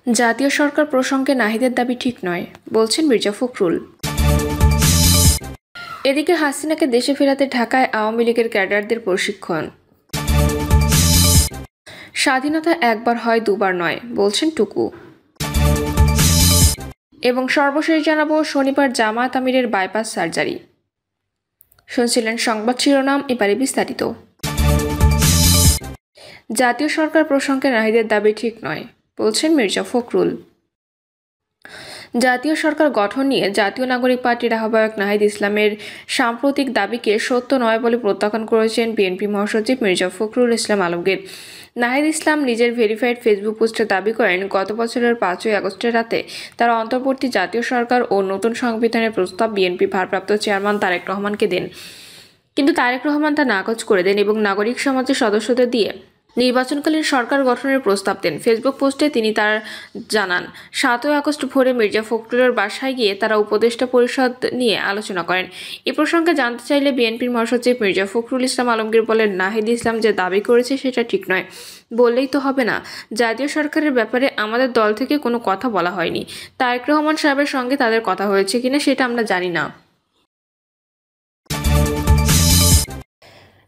জাতীয় সরকার প্রসঙ্গে নাহিদের দাবি ঠিক নয়, বলছেন মির্জা ফখরুল। এদিকে হাসিনাকে দেশে ফেরাতে ঢাকায় আওয়ামী লীগের ক্যাডারদের প্রশিক্ষণ। স্বাধীনতা একবার হয় দুবার নয়, বলছেন টুকু। এবং সর্বশেষ জানাবো শনিবার জামায়াত আমিরের বাইপাস সার্জারি। শুনছিলেন সংবাদ শিরোনাম, এবারে বিস্তারিত। জাতীয় সরকার প্রসঙ্গে নাহিদের দাবি ঠিক নয়, বলছেন মির্জা ফখরুল। জাতীয় সরকার গঠন নিয়ে জাতীয় নাগরিক পার্টির আহ্বায়ক নাহিদ ইসলামের সাম্প্রতিক দাবিকে সত্য নয় বলে প্রত্যাখ্যান করেছেন বিএনপি মহাসচিব মির্জা ফখরুল ইসলাম আলমগীর। নাহিদ ইসলাম নিজের ভেরিফাইড ফেসবুক পোস্টে দাবি করেন, গত বছরের 5ই আগস্টের রাতে তারা অন্তর্বর্তী জাতীয় সরকার ও নতুন সংবিধানের প্রস্তাব বিএনপি ভারপ্রাপ্ত চেয়ারম্যান তারেক রহমানকে দেন, কিন্তু তারেক রহমান তা নাকচ করে দেন এবং নাগরিক সমাজের সদস্যদের দিয়ে নির্বাচনকালীন সরকার গঠনের প্রস্তাব দেন। ফেসবুক পোস্টে তিনি তার জানান, 7ই আগস্ট ভোরে মির্জা ফখরুলের বাসায় গিয়ে তারা উপদেষ্টা পরিষদ নিয়ে আলোচনা করেন। এ প্রসঙ্গে জানতে চাইলে বিএনপির মহাসচিব মির্জা ফখরুল ইসলাম আলমগীর বলেন, নাহিদ ইসলাম যে দাবি করেছে সেটা ঠিক নয়। বললেই তো হবে না, জাতীয় সরকারের ব্যাপারে আমাদের দল থেকে কোনো কথা বলা হয়নি। তারেক রহমান সাহেবের সঙ্গে তাদের কথা হয়েছে কিনা সেটা আমরা জানি না।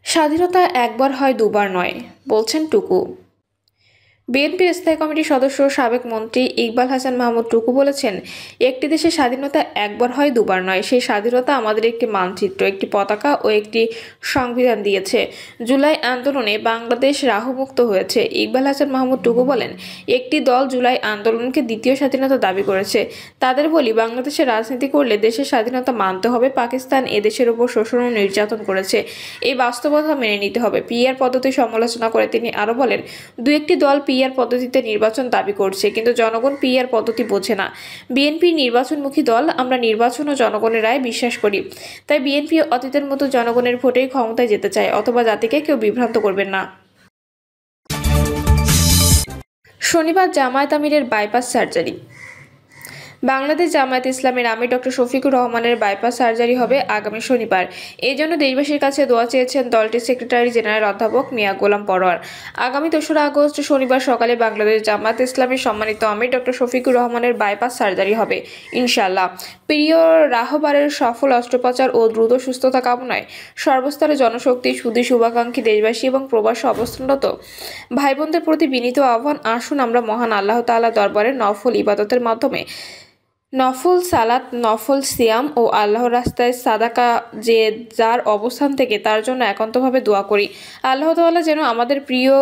স্বাধীনতা একবার হয় দুবার নয়, বলছেন টুকু। বিএনপির স্থায়ী কমিটির সদস্য সাবেক মন্ত্রী ইকবাল হাসান মাহমুদ টুকু বলেছেন, একটি দেশের স্বাধীনতা একবার হয় দুবার নয়। সেই স্বাধীনতা আমাদের একটি মানচিত্র, একটি পতাকা ও একটি সংবিধান দিয়েছে। জুলাই আন্দোলনে বাংলাদেশ রাহুমুক্ত হয়েছে। ইকবাল হাসান মাহমুদ টুকু বলেন, একটি দল জুলাই আন্দোলনকে দ্বিতীয় স্বাধীনতা দাবি করেছে। তাদের বলি, বাংলাদেশে রাজনীতি করলে দেশের স্বাধীনতা মানতে হবে। পাকিস্তান এদেশের উপর শোষণ ও নির্যাতন করেছে, এই বাস্তবতা মেনে নিতে হবে। পিআর পদ্ধতি সমালোচনা করে তিনি আরও বলেন, দু একটি দল পিআর পদ্ধতিতে নির্বাচন দাবি করছে, কিন্তু জনগণ পিআর পদ্ধতি বোঝে না। বিএনপি নির্বাচনমুখী দল, আমরা নির্বাচন ও জনগণের রায় বিশ্বাস করি। তাই বিএনপি অতীতের মতো জনগণের ভোটেই ক্ষমতায় যেতে চায়, অথবা জাতিকে কেউ বিভ্রান্ত করবেন না। শনিবার জামায়াত আমিরের বাইপাস সার্জারি। বাংলাদেশ জামায়াত ইসলামের আমির ডক্টর শফিকুর রহমানের বাইপাস সার্জারি হবে আগামী শনিবার। এই জন্য দেশবাসীর কাছে দোয়া চেয়েছেন দলটির সেক্রেটারি জেনারেল অধ্যাপক মিয়া গোলাম পরোয়ার। আগামী 2রা আগস্ট শনিবার সকালে বাংলাদেশ জামায়াত ইসলামের সম্মানিত আমির ডক্টর শফিকুর রহমানের বাইপাস সার্জারি হবে ইনশাআল্লাহ। প্রিয় রাহবারের সফল অস্ত্রোপচার ও দ্রুত সুস্থতা কামনায় সর্বস্তরে জনশক্তি, সুধী শুভাকাঙ্ক্ষী দেশবাসী এবং প্রবাসে অবস্থানরত ভাই বোনদের প্রতি বিনীত আহ্বান, আসুন আমরা মহান আল্লাহ তাআলা দরবারে নফল ইবাদতের মাধ্যমে নফল সালাত, নফল সিয়াম ও আল্লাহর রাস্তায় সাদাকা যে যার অবস্থান থেকে তার জন্য একান্তভাবে দোয়া করি। আল্লাহ তাআলা যেন আমাদের প্রিয়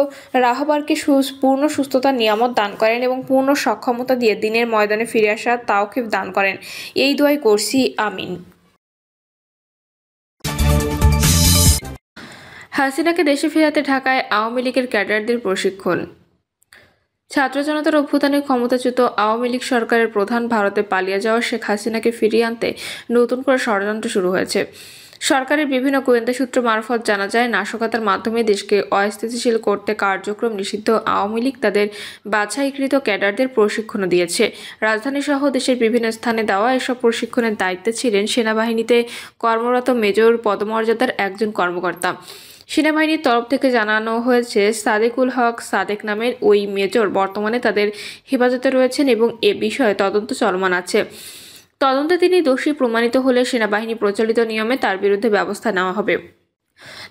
রাহবারকে পূর্ণ সুস্থতার নিয়ামত দান করেন এবং পূর্ণ সক্ষমতা দিয়ে দিনের ময়দানে ফিরে আসার তাওফিক দান করেন। এই দোয়াই করছি, আমিন। হাসিনাকে দেশে ফেরাতে ঢাকায় আওয়ামী লীগের ক্যাডারদের প্রশিক্ষণ। ছাত্র জনতার অভ্যুত্থানে ক্ষমতাচ্যুত আওয়ামী লীগ সরকারের প্রধান ভারতে পালিয়ে যাওয়া শেখ হাসিনাকে ফিরিয়ে আনতে নতুন করে ষড়যন্ত্র শুরু হয়েছে। সরকারের বিভিন্ন গোয়েন্দা সূত্র মারফত জানা যায়, নাশকতার মাধ্যমে দেশকে অস্থিতিশীল করতে কার্যক্রম নিষিদ্ধ আওয়ামী লীগ তাদের বাছাইকৃত ক্যাডারদের প্রশিক্ষণ দিয়েছে। রাজধানী সহ দেশের বিভিন্ন স্থানে দেওয়া এসব প্রশিক্ষণের দায়িত্বে ছিলেন সেনাবাহিনীতে কর্মরত মেজর পদমর্যাদার একজন কর্মকর্তা। সেনাবাহিনীর তরফ থেকে জানানো হয়েছে, সাদেকুল হক সাদেক নামের ওই মেজর বর্তমানে তাদের হেফাজতে রয়েছেন এবং এ বিষয়ে তদন্ত চলমান আছে। তদন্তে তিনি দোষী প্রমাণিত হলে সেনাবাহিনী প্রচলিত নিয়মে তার বিরুদ্ধে ব্যবস্থা নেওয়া হবে।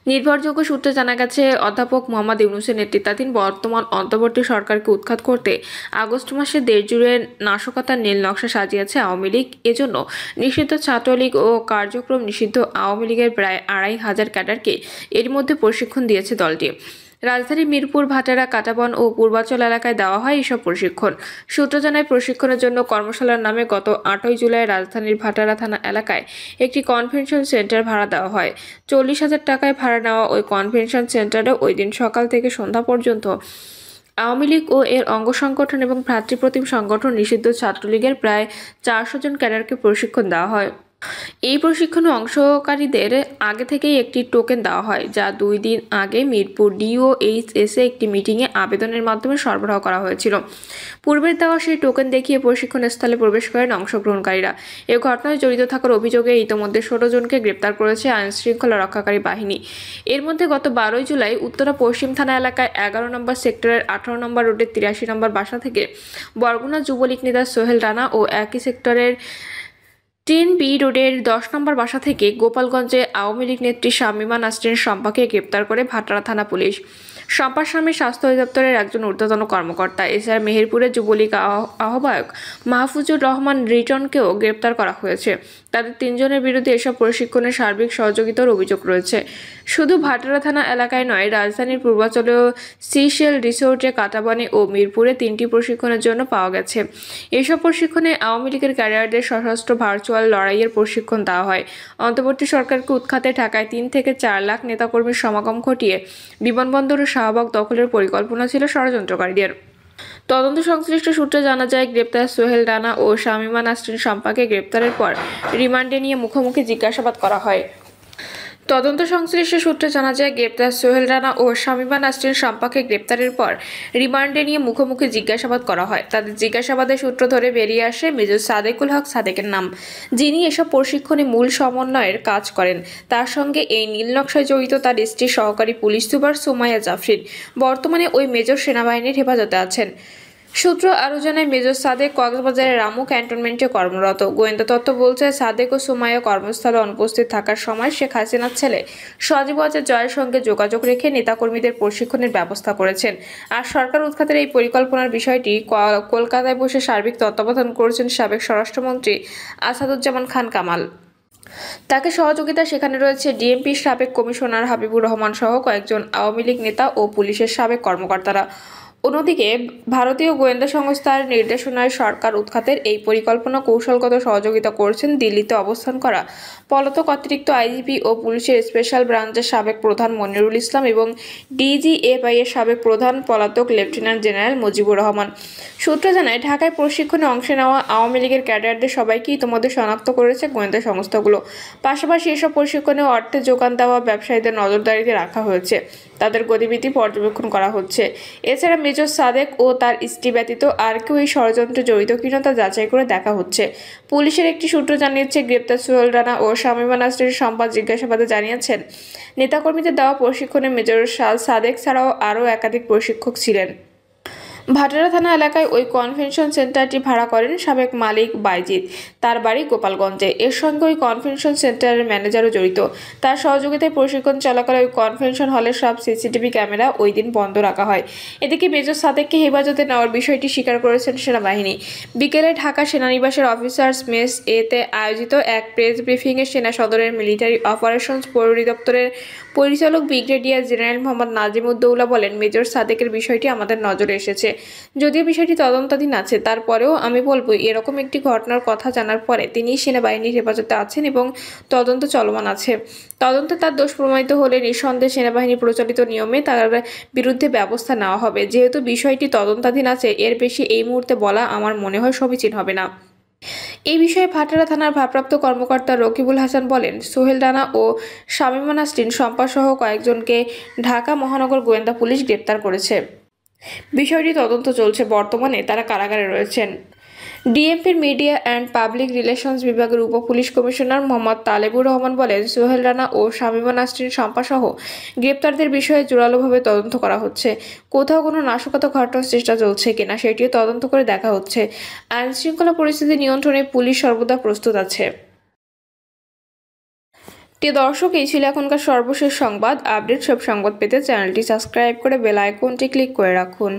নির্ভরযোগ্য সূত্রে জানা গেছে, অধ্যাপক মোহাম্মদ ইউনূসের নেতৃত্বাধীন বর্তমান অন্তর্বর্তী সরকারকে উৎখাত করতে আগস্ট মাসে দেশজুড়ে নাশকতার নীল নকশা সাজিয়েছে আওয়ামী লীগ। এজন্য নিষিদ্ধ ছাত্রলীগ ও কার্যক্রম নিষিদ্ধ আওয়ামী লীগের প্রায় 2,500 ক্যাডারকে এর মধ্যে প্রশিক্ষণ দিয়েছে দলটি। রাজধানীর মিরপুর, ভাটারা, কাঁটাবন ও পূর্বাঞ্চল এলাকায় দেওয়া হয় এসব প্রশিক্ষণ। সূত্র জানায়, প্রশিক্ষণের জন্য কর্মশালার নামে গত 8ই জুলাই রাজধানীর ভাটারা থানা এলাকায় একটি কনভেনশন সেন্টার ভাড়া দেওয়া হয়। 40,000 টাকায় ভাড়া নেওয়া ওই কনভেনশন সেন্টারে ওই দিন সকাল থেকে সন্ধ্যা পর্যন্ত আওয়ামী লীগ ও এর অঙ্গ সংগঠন এবং ভ্রাতৃপ্রতিম সংগঠন নিষিদ্ধ ছাত্রলীগের প্রায় 400 জন ক্যাডারকে প্রশিক্ষণ দেওয়া হয়। এই প্রশিক্ষণে অংশকারীদের আগে থেকেই একটি টোকেন দেওয়া হয়, যা 2 দিন আগে মিরপুর ডিওএইচএসে একটি মিটিংয়ে আবেদনের মাধ্যমে সরবরাহ করা হয়েছিল। পূর্বের দেওয়া সেই টোকেন দেখিয়ে প্রশিক্ষণ স্থলে প্রবেশ করেন অংশগ্রহণকারীরা। এ ঘটনায় জড়িত থাকার অভিযোগে ইতিমধ্যে 16 জনকে গ্রেপ্তার করেছে আইনশৃঙ্খলা রক্ষাকারী বাহিনী। এর মধ্যে গত 12 জুলাই উত্তরা পশ্চিম থানা এলাকায় 11 নম্বর সেক্টরের 18 নম্বর রোডের 83 নম্বর বাসা থেকে বরগুনা যুবলীগ নেতা সোহেল রানা ও একই সেক্টরের 10B রোডের 10 নম্বর বাসা থেকে গোপালগঞ্জে আওয়ামী লীগ নেত্রী শামীমা নাসরিন শম্পাকে গ্রেপ্তার করে ভাটারা থানা পুলিশ। শম্পার স্বামী স্বাস্থ্য অধিদপ্তরের একজন ঊর্ধ্বতন কর্মকর্তা, এছাড়া মেহেরপুরের যুবলীগ আহ্বায়ক মাহফুজুর রহমান রিটনকেও গ্রেপ্তার করা হয়েছে। তাদের 3 জনের বিরুদ্ধে এসব প্রশিক্ষণে সার্বিক সহযোগিতার অভিযোগ রয়েছে। শুধু ভাটারা থানা এলাকায় নয়, রাজধানীর পূর্বাঞ্চলীয় সিশেল রিসোর্টে, কাটাবনে ও মিরপুরে 3টি প্রশিক্ষণের জন্য পাওয়া গেছে। এসব প্রশিক্ষণে আওয়ামী লীগের ক্যাডারদের সশস্ত্র ভার্চুয়াল লড়াইয়ের প্রশিক্ষণ দেওয়া হয়। অন্তর্বর্তী সরকারকে উৎখাতে ঢাকায় 3 থেকে 4 লাখ নেতাকর্মীর সমাগম ঘটিয়ে বিমানবন্দর ও শাহবাগ দখলের পরিকল্পনা ছিল ষড়যন্ত্রকারীদের। তদন্ত সংশ্লিষ্ট সূত্রে জানা যায়, গ্রেপ্তার সোহেল রানা ও শামীমা নাসরিন শম্পাকে গ্রেপ্তারের পর রিমান্ডে নিয়ে মুখোমুখি জিজ্ঞাসাবাদ করা হয়। তদন্ত সংশ্লিষ্ট সূত্রে জানা যায়, গ্রেপ্তার সোহেল রানা ও শামীমা নাসরিন শম্পাকে গ্রেপ্তারের পর রিমান্ডে নিয়ে মুখোমুখি জিজ্ঞাসাবাদ করা হয়। তাদের জিজ্ঞাসাবাদের সূত্র ধরে বেরিয়ে আসে মেজর সাদেকুল হক সাদেকের নাম, যিনি এসব প্রশিক্ষণে মূল সমন্বয়ের কাজ করেন। তার সঙ্গে এই নীল নকশায় জড়িত তার স্ত্রী সহকারী পুলিশ সুপার সুমাইয়া জাফরিন। বর্তমানে ওই মেজর সেনাবাহিনীর হেফাজতে আছেন। সূত্র আরও জানায়, মেজর সাদেক কক্সবাজারের রামু ক্যান্টনমেন্টে কর্মরত। গোয়েন্দা তথ্য বলছে, সাদেক ও সুমাইয়া কর্মস্থলে অনুপস্থিত থাকার সময় শেখ হাসিনার ছেলে সজীব ওয়াজেদ জয়ের সঙ্গে যোগাযোগ রেখে নেতাকর্মীদের প্রশিক্ষণের ব্যবস্থা করেছেন। আর সরকার উৎখাতের এই পরিকল্পনার বিষয়টি কলকাতায় বসে সার্বিক তত্ত্বাবধান করেছেন সাবেক স্বরাষ্ট্রমন্ত্রী আসাদুজ্জামান খান কামাল। তাকে সহযোগিতা সেখানে রয়েছে ডিএমপির সাবেক কমিশনার হাবিবুর রহমান সহ কয়েকজন আওয়ামী লীগ নেতা ও পুলিশের সাবেক কর্মকর্তারা। অন্যদিকে ভারতীয় গোয়েন্দা সংস্থার নির্দেশনায় সরকার উৎখাতের এই পরিকল্পনা কৌশলগত সহযোগিতা করছেন দিল্লিতে অবস্থান করা পলাতক অতিরিক্ত আইজিপি ও পুলিশের স্পেশাল ব্রাঞ্চের সাবেক প্রধান মনিরুল ইসলাম এবং ডিজিএফআই এর সাবেক প্রধান পলাতক লেফটেন্যান্ট জেনারেল মুজিবুর রহমান। সূত্র জানায়, ঢাকায় প্রশিক্ষণে অংশ নেওয়া আওয়ামী লীগের ক্যাডারদের সবাইকে ইতিমধ্যে শনাক্ত করেছে গোয়েন্দা সংস্থাগুলো। পাশাপাশি এসব প্রশিক্ষণে অর্থের যোগান দেওয়া ব্যবসায়ীদের নজরদারিতে রাখা হয়েছে, তাদের গতিবিধি পর্যবেক্ষণ করা হচ্ছে। এছাড়া মেজর সাদেক ও তার স্ত্রী ব্যতীত আর কেউ এই ষড়যন্ত্রে জড়িত কিনা তা যাচাই করে দেখা হচ্ছে। পুলিশের একটি সূত্র জানিয়েছে, গ্রেপ্তার সোহেল রানা ও শামীমা নাসরিন শম্পা জিজ্ঞাসাবাদে জানিয়েছেন, নেতাকর্মীদের দেওয়া প্রশিক্ষণে মেজর সাদেক ছাড়াও আরও একাধিক প্রশিক্ষক ছিলেন। ভাটারা থানা এলাকায় ওই কনভেনশন সেন্টারটি ভাড়া করেন সাবেক মালিক বাইজিৎ। তার বাড়ি গোপালগঞ্জে। এর সঙ্গে ওই কনভেনশন সেন্টারের ম্যানেজারও জড়িত। তার সহযোগিতায় প্রশিক্ষণ চলাকালে ওই কনভেনশন হলের সব সিসিটিভি ক্যামেরা ওই দিন বন্ধ রাখা হয়। এদিকে মেজর সাদেককে হেফাজতে নেওয়ার বিষয়টি স্বীকার করেছেন সেনাবাহিনী। বিকেলে ঢাকা সেনানিবাসের অফিসার্স মেস এতে আয়োজিত এক প্রেস ব্রিফিংয়ে সেনা সদরের মিলিটারি অপারেশনস পরিদপ্তরের পরিচালক ব্রিগেডিয়ার জেনারেল মোহাম্মদ নাজিমুদ্দৌলা বলেন, মেজর সাদেকের বিষয়টি আমাদের নজরে এসেছে। যদিও বিষয়টি তদন্তাধীন আছে, তারপরেও আমি বলবো, এরকম একটি ঘটনার কথা জানার পরে তিনি সেনাবাহিনীর হেফাজতে আছেন এবং তদন্ত চলমান আছে। তদন্তে তার দোষ প্রমাণিত হলে নিঃসন্দেহে সেনাবাহিনী প্রচলিত নিয়মে তার বিরুদ্ধে ব্যবস্থা নেওয়া হবে। যেহেতু বিষয়টি তদন্তাধীন আছে, এর বেশি এই মুহূর্তে বলা আমার মনে হয় সমীচীন হবে না। এই বিষয়ে ভাটারা থানার ভারপ্রাপ্ত কর্মকর্তা রকিবুল হাসান বলেন, সোহেল রানা ও শামীমা নাসরিন শম্পা সহ কয়েকজনকে ঢাকা মহানগর গোয়েন্দা পুলিশ গ্রেপ্তার করেছে। বিষয়টি তদন্ত চলছে। বর্তমানে তারা কারাগারে রয়েছেন। ডিএমপির মিডিয়া অ্যান্ড পাবলিক রিলেশনস বিভাগের উপপুলিশ কমিশনার মোহাম্মদ তালেবুর রহমান বলেন, সোহেল রানা ও শামীমা নাসরিন শম্পা সহ গ্রেপ্তারদের বিষয়ে জোরালোভাবে তদন্ত করা হচ্ছে। কোথাও কোনো নাশকতা ঘটানোর চেষ্টা চলছে কিনা সেটিও তদন্ত করে দেখা হচ্ছে। আইন শৃঙ্খলা পরিস্থিতি নিয়ন্ত্রণে পুলিশ সর্বদা প্রস্তুত আছে। প্রিয় দর্শক, এই ছিল এখনকার সর্বশেষ সংবাদ আপডেট। সব সংবাদ পেতে চ্যানেলটি সাবস্ক্রাইব করে বেল আইকনটি ক্লিক করে রাখুন।